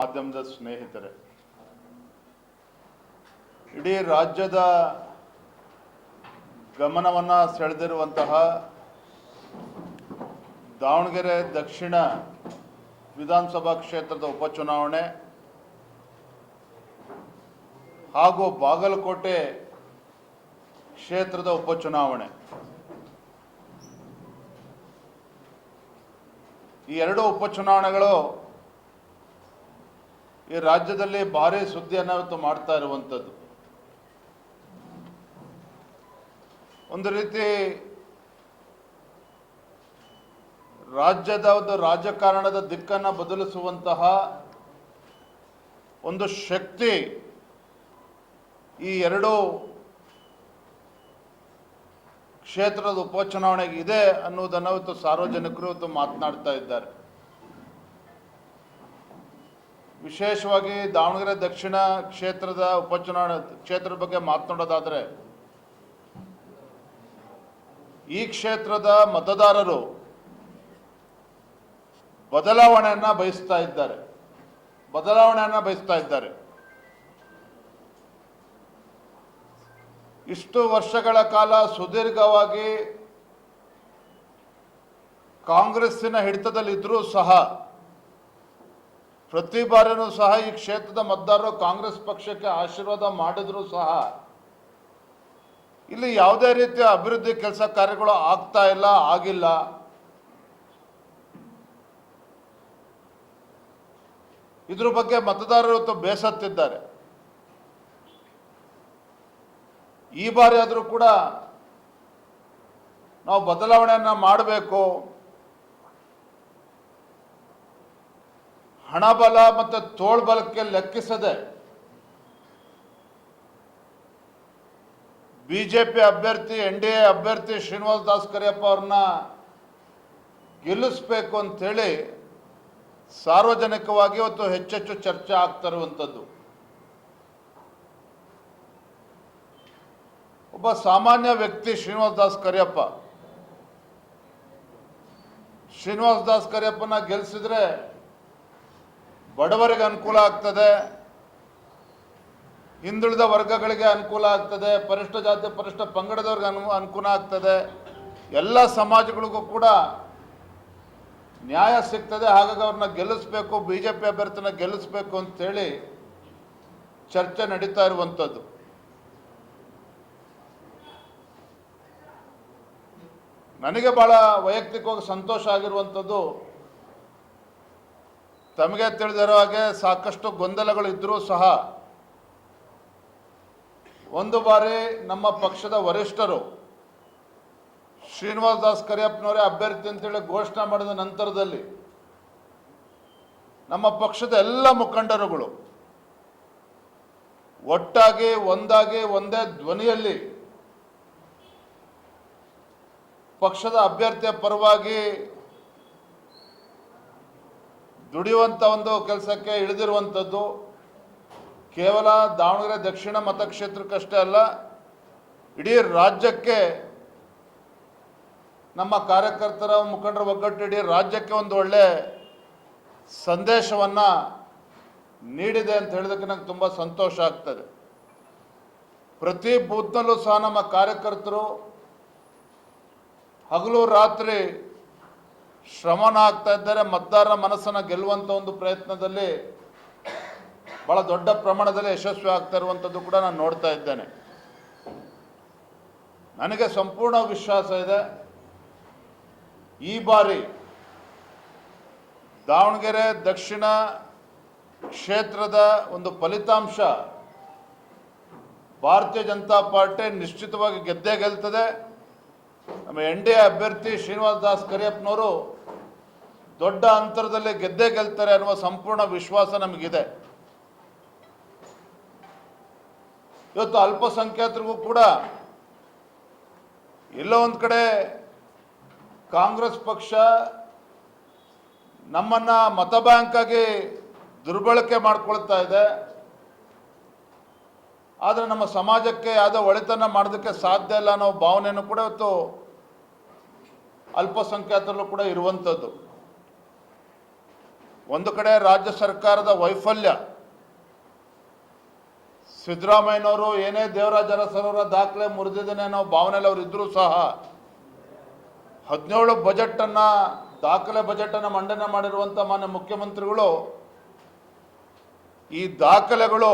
ಮಾಧ್ಯಮದ ಸ್ನೇಹಿತರೆ, ಇಡೀ ರಾಜ್ಯದ ಗಮನವನ್ನು ಸೆಳೆದಿರುವಂತಹ ದಾವಣಗೆರೆ ದಕ್ಷಿಣ ವಿಧಾನಸಭಾ ಕ್ಷೇತ್ರದ ಉಪಚುನಾವಣೆ ಹಾಗೂ ಬಾಗಲಕೋಟೆ ಕ್ಷೇತ್ರದ ಉಪಚುನಾವಣೆ, ಈ ಎರಡು ಉಪಚುನಾವಣೆಗಳು ಈ ರಾಜ್ಯದಲ್ಲಿ ಭಾರಿ ಸುದ್ದಿಯನ್ನು ಇವತ್ತು ಮಾಡ್ತಾ ಇರುವಂಥದ್ದು. ಒಂದು ರೀತಿ ರಾಜ್ಯದ ಒಂದು ರಾಜಕಾರಣದ ದಿಕ್ಕನ್ನು ಬದಲಿಸುವಂತಹ ಒಂದು ಶಕ್ತಿ ಈ ಎರಡು ಕ್ಷೇತ್ರದ ಉಪಚುನಾವಣೆಗೆ ಇದೆ ಅನ್ನೋದನ್ನು ಇವತ್ತು ಸಾರ್ವಜನಿಕರು ಇವತ್ತು ಮಾತನಾಡ್ತಾ ಇದ್ದಾರೆ. ವಿಶೇಷವಾಗಿ ದಾವಣಗೆರೆ ದಕ್ಷಿಣ ಕ್ಷೇತ್ರದ ಉಪಚುನಾವಣೆ ಕ್ಷೇತ್ರದ ಬಗ್ಗೆ ಮಾತನಾಡೋದಾದರೆ, ಈ ಕ್ಷೇತ್ರದ ಮತದಾರರು ಬದಲಾವಣೆಯನ್ನು ಬಯಸ್ತಾ ಇದ್ದಾರೆ. ಇಷ್ಟು ವರ್ಷಗಳ ಕಾಲ ಸುದೀರ್ಘವಾಗಿ ಕಾಂಗ್ರೆಸ್ಸಿನ ಹಿಡಿತದಲ್ಲಿದ್ದರೂ ಸಹ, ಪ್ರತಿ ಬಾರಿಯೂ ಸಹ ಈ ಕ್ಷೇತ್ರದ ಮತದಾರರು ಕಾಂಗ್ರೆಸ್ ಪಕ್ಷಕ್ಕೆ ಆಶೀರ್ವಾದ ಮಾಡಿದರೂ ಸಹ ಇಲ್ಲಿ ಯಾವುದೇ ರೀತಿಯ ಅಭಿವೃದ್ಧಿ ಕೆಲಸ ಕಾರ್ಯಗಳು ಆಗಿಲ್ಲ. ಇದ್ರ ಬಗ್ಗೆ ಮತದಾರರು ಇವತ್ತು ಬೇಸತ್ತಿದ್ದಾರೆ. ಈ ಬಾರಿ ಆದರೂ ಕೂಡ ನಾವು ಬದಲಾವಣೆಯನ್ನು ಮಾಡಬೇಕು, ಹಣಬಲ ಮತ್ತು ತೋಳ್ಬಲಕ್ಕೆ ಲೆಕ್ಕಿಸದೆ ಬಿಜೆಪಿ ಅಭ್ಯರ್ಥಿ NDA ಅಭ್ಯರ್ಥಿ ಶ್ರೀನಿವಾಸ್ ದಾಸ್ ಕರಿಯಪ್ಪ ಅವ್ರನ್ನ ಗೆಲ್ಲಿಸಬೇಕು ಅಂಥೇಳಿ ಸಾರ್ವಜನಿಕವಾಗಿ ಇವತ್ತು ಹೆಚ್ಚೆಚ್ಚು ಚರ್ಚೆ ಆಗ್ತಾ ಇರುವಂಥದ್ದು. ಒಬ್ಬ ಸಾಮಾನ್ಯ ವ್ಯಕ್ತಿ ಶ್ರೀನಿವಾಸ್ ದಾಸ್ ಕರಿಯಪ್ಪನ ಗೆಲ್ಲಿಸಿದ್ರೆ ಬಡವರಿಗೆ ಅನುಕೂಲ ಆಗ್ತದೆ, ಹಿಂದುಳಿದ ವರ್ಗಗಳಿಗೆ ಅನುಕೂಲ ಆಗ್ತದೆ, ಪರಿಶಿಷ್ಟ ಜಾತಿ ಪರಿಶಿಷ್ಟ ಪಂಗಡದವ್ರಿಗೆ ಅನುಕೂಲ ಆಗ್ತದೆ, ಎಲ್ಲ ಸಮಾಜಗಳಿಗೂ ಕೂಡ ನ್ಯಾಯ ಸಿಗ್ತದೆ. ಹಾಗಾಗಿ ಅವ್ರನ್ನ ಗೆಲ್ಲಿಸಬೇಕು, ಬಿಜೆಪಿ ಅಭ್ಯರ್ಥಿನ ಗೆಲ್ಲಿಸಬೇಕು ಅಂತೇಳಿ ಚರ್ಚೆ ನಡೀತಾ ಇರುವಂಥದ್ದು. ನನಗೆ ಭಾಳ ವೈಯಕ್ತಿಕವಾಗಿ ಸಂತೋಷ ಆಗಿರುವಂಥದ್ದು, ತಮಗೆ ತಿಳಿದಿರೋ ಹಾಗೆ ಸಾಕಷ್ಟು ಗೊಂದಲಗಳು ಇದ್ದರೂ ಸಹ ಒಂದು ಬಾರಿ ನಮ್ಮ ಪಕ್ಷದ ವರಿಷ್ಠರು ಶ್ರೀನಿವಾಸ್ ದಾಸ್ ಕರಿಯಪ್ಪನವರೇ ಅಭ್ಯರ್ಥಿ ಅಂತೇಳಿ ಘೋಷಣೆ ಮಾಡಿದ ನಂತರದಲ್ಲಿ ನಮ್ಮ ಪಕ್ಷದ ಎಲ್ಲ ಮುಖಂಡರುಗಳು ಒಟ್ಟಾಗಿ ಒಂದೇ ಧ್ವನಿಯಲ್ಲಿ ಪಕ್ಷದ ಅಭ್ಯರ್ಥಿಯ ಪರವಾಗಿ ದುಡಿಯುವಂಥ ಒಂದು ಕೆಲಸಕ್ಕೆ ಇಳಿದಿರುವಂಥದ್ದು ಕೇವಲ ದಾವಣಗೆರೆ ದಕ್ಷಿಣ ಮತಕ್ಷೇತ್ರಕ್ಕಷ್ಟೇ ಅಲ್ಲ, ಇಡೀ ರಾಜ್ಯಕ್ಕೆ ನಮ್ಮ ಕಾರ್ಯಕರ್ತರ ಮುಖಂಡರ ಒಗ್ಗಟ್ಟು ಇಡೀ ರಾಜ್ಯಕ್ಕೆ ಒಂದು ಒಳ್ಳೆ ಸಂದೇಶವನ್ನು ನೀಡಿದೆ ಅಂತ ಹೇಳಿದಕ್ಕೆ ನಂಗೆ ತುಂಬ ಸಂತೋಷ ಆಗ್ತದೆ. ಪ್ರತಿ ಬೂತ್ನಲ್ಲೂ ಸಹ ನಮ್ಮ ಕಾರ್ಯಕರ್ತರು ಹಗಲು ರಾತ್ರಿ ಶ್ರಮನ ಆಗ್ತಾ ಇದ್ದಾರೆ. ಮತದಾರರ ಮನಸ್ಸನ್ನು ಗೆಲ್ಲುವಂಥ ಒಂದು ಪ್ರಯತ್ನದಲ್ಲಿ ಬಹಳ ದೊಡ್ಡ ಪ್ರಮಾಣದಲ್ಲಿ ಯಶಸ್ವಿ ಆಗ್ತಾ ಇರುವಂಥದ್ದು ಕೂಡ ನಾನು ನೋಡ್ತಾ ಇದ್ದೇನೆ. ನನಗೆ ಸಂಪೂರ್ಣ ವಿಶ್ವಾಸ ಇದೆ, ಈ ಬಾರಿ ದಾವಣಗೆರೆ ದಕ್ಷಿಣ ಕ್ಷೇತ್ರದ ಒಂದು ಫಲಿತಾಂಶ ಭಾರತೀಯ ಜನತಾ ಪಾರ್ಟಿ ನಿಶ್ಚಿತವಾಗಿ ಗೆದ್ದೇ ಗೆಲ್ತದೆ. ನಮ್ಮ NDA ಅಭ್ಯರ್ಥಿ ಶ್ರೀನಿವಾಸ್ ದಾಸ್ ಕರಿಯಪ್ಪನವರು ದೊಡ್ಡ ಅಂತರದಲ್ಲಿ ಗೆದ್ದೇ ಗೆಲ್ತಾರೆ ಅನ್ನುವ ಸಂಪೂರ್ಣ ವಿಶ್ವಾಸ ನಮಗಿದೆ. ಇವತ್ತು ಅಲ್ಪಸಂಖ್ಯಾತರಿಗೂ ಕೂಡ ಎಲ್ಲೋ ಒಂದು ಕಡೆ ಕಾಂಗ್ರೆಸ್ ಪಕ್ಷ ನಮ್ಮನ್ನು ಮತ ಬ್ಯಾಂಕ್ ಆಗಿ ದುರ್ಬಳಕೆ ಮಾಡಿಕೊಳ್ತಾ ಇದೆ. ಆದರೆ ನಮ್ಮ ಸಮಾಜಕ್ಕೆ ಯಾವುದೋ ಒಳಿತನ್ನು ಮಾಡೋದಕ್ಕೆ ಸಾಧ್ಯ ಇಲ್ಲ ಅನ್ನೋ ಭಾವನೆಯನ್ನು ಕೂಡ ಇವತ್ತು ಅಲ್ಪಸಂಖ್ಯಾತರಲ್ಲೂ ಕೂಡ ಇರುವಂಥದ್ದು. ಒಂದು ಕಡೆ ರಾಜ್ಯ ಸರ್ಕಾರದ ವೈಫಲ್ಯ, ಸಿದ್ದರಾಮಯ್ಯನವರು ಏನೇ ದೇವರಾಜ ಅರಸರವರ ದಾಖಲೆ ಮುರಿದಿದ್ದೇನೆ ಅನ್ನೋ ಭಾವನೆಯಲ್ಲಿ ಅವರು ಇದ್ದರೂ ಸಹ 17 ಬಜೆಟನ್ನು ದಾಖಲೆ ಬಜೆಟನ್ನು ಮಂಡನೆ ಮಾಡಿರುವಂಥ ಮಾನ್ಯ ಮುಖ್ಯಮಂತ್ರಿಗಳು ಈ ದಾಖಲೆಗಳು